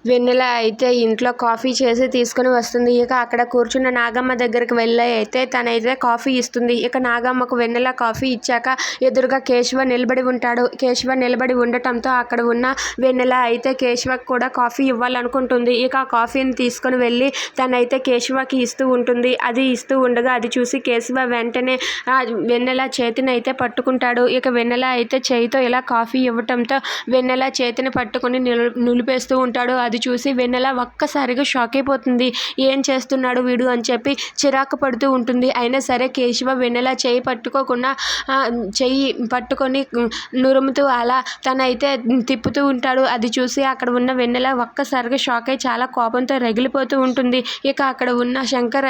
వెన్నెల అయితే ఇంట్లో కాఫీ చేసి తీసుకుని వస్తుంది. ఇక అక్కడ కూర్చున్న నాగమ్మ దగ్గరికి వెళ్ళి అయితే తనైతే కాఫీ ఇస్తుంది. ఇక నాగమ్మకు వెన్నెల కాఫీ ఇచ్చాక ఎదురుగా కేశవ నిలబడి ఉంటాడు. కేశవ నిలబడి ఉండటంతో అక్కడ ఉన్న వెన్నెల అయితే కేశవకు కూడా కాఫీ ఇవ్వాలనుకుంటుంది. ఇక ఆ కాఫీని తీసుకుని వెళ్ళి తనైతే కేశవకి ఇస్తూ ఉంటుంది. అది ఇస్తూ ఉండగా అది చూసి కేశవ వెంటనే వెన్నెల చేతిని అయితే పట్టుకుంటాడు. ఇక వెన్నెల అయితే చేయితో ఇలా కాఫీ ఇవ్వటంతో వెన్నెల చేతిని పట్టుకుని నిలిపేస్తూ ఉంటాడు. అది చూసి వెన్నెల ఒక్కసారిగా షాక్ అయిపోతుంది. ఏం చేస్తున్నాడు వీడు అని చెప్పి చిరాకు పడుతూ ఉంటుంది. అయినా సరే కేశవ వెన్నెల చేయి పట్టుకోకుండా చెయ్యి పట్టుకొని నురుముతూ అలా తనైతే తిప్పుతూ ఉంటాడు. అది చూసి అక్కడ ఉన్న వెన్నెల ఒక్కసారిగా షాక్ అయి చాలా కోపంతో రగిలిపోతూ ఉంటుంది. ఇక అక్కడ ఉన్న శంకర్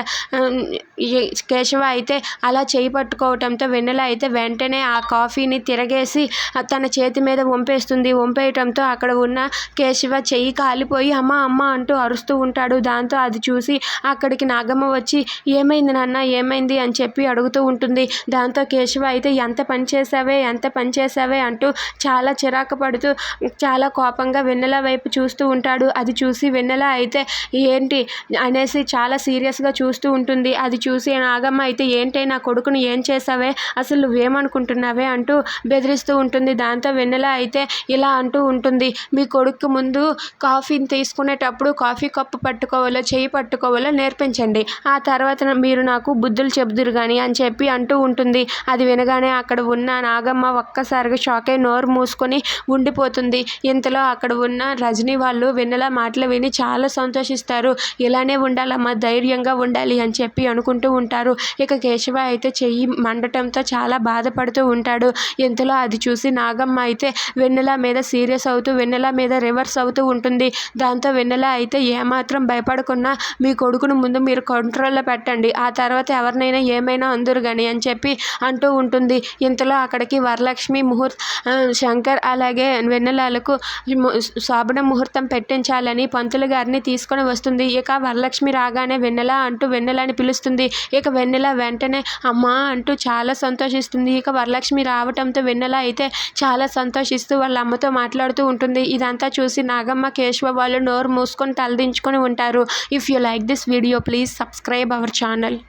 కేశవ అయితే అలా చేయి పట్టుకోవటంతో వెన్నెల అయితే వెంటనే ఆ కాఫీని తిరగేసి తన చేతి మీద వంపేస్తుంది. వంపేయటంతో అక్కడ ఉన్న కేశవ చెయ్యి కాలిపోయి అమ్మ అమ్మ అంటూ అరుస్తూ ఉంటాడు. దాంతో అది చూసి అక్కడికి నాగమ్మ వచ్చి ఏమైంది నాన్న ఏమైంది అని చెప్పి అడుగుతూ ఉంటుంది. దాంతో కేశవ అయితే ఎంత పని చేసావే అంటూ చాలా చిరాకు పడుతూ చాలా కోపంగా వెన్నెల వైపు చూస్తూ ఉంటాడు. అది చూసి వెన్నెల అయితే ఏంటి అనేసి చాలా సీరియస్గా చూస్తూ ఉంటుంది. అది చూసి నాగమ్మ అయితే ఏంటి నా కొడుకుని ఏం చేసావే అసలు నువ్వేమనుకుంటున్నావే అంటూ బెదిరిస్తూ ఉంటుంది. దాంతో వెన్నెల అయితే ఇలా అంటూ ఉంటుంది, మీ కొడుకు ముందు కాఫీని తీసుకునేటప్పుడు కాఫీ కప్పు పట్టుకోవాలో చేయి పట్టుకోవాలో నేర్పించండి, ఆ తర్వాత మీరు నాకు బుద్ధులు చెబుదురు కానీ అని చెప్పి అంటూ ఉంటుంది. అది వినగానే అక్కడ ఉన్న నాగమ్మ ఒక్కసారిగా షాక్ అయి నోరు మూసుకొని ఉండిపోతుంది. ఇంతలో అక్కడ ఉన్న రజనీ వాళ్ళు వెన్నెల మాటలు విని చాలా సంతోషిస్తారు. ఇలానే ఉండాలమ్మా, ధైర్యంగా ఉండాలి అని చెప్పి అనుకుంటూ ఉంటారు. ఇక కేశవ అయితే చెయ్యి మండటంతో చాలా బాధపడుతూ ఉంటాడు. ఇంతలో అది చూసి నాగమ్మ అయితే వెన్నెల మీద సీరియస్ అవుతూ వెన్నెల మీద రివర్స్ అవుతూ ఉంటుంది. దాంతో వెన్నెల అయితే ఏమాత్రం భయపడకుండా మీ కొడుకును ముందు మీరు కంట్రోల్లో పెట్టండి, ఆ తర్వాత ఎవరినైనా ఏమైనా అందురు కానీ అని చెప్పి అంటూ ఉంటుంది. ఇంతలో అక్కడికి వరలక్ష్మి శంకర్ అలాగే వెన్నెలకు శోభన ముహూర్తం పెట్టించాలని పంతులు గారిని తీసుకొని వస్తుంది. ఇక వరలక్ష్మి రాగానే వెన్నెల అంటూ వెన్నెలని పిలుస్తుంది. ఇక వెన్నెల వెంటనే అమ్మా అంటూ చాలా సంతోషిస్తుంది. ఇక వరలక్ష్మి రావటంతో వెన్నెల అయితే చాలా సంతోషిస్తూ వాళ్ళ అమ్మతో మాట్లాడుతూ ఉంటుంది. ఇదంతా చూసి నాగమ్మ కేశవ వాళ్ళు నోరు మూసుకొని తలదించుకొని ఉంటారు. If you like this video please subscribe our channel.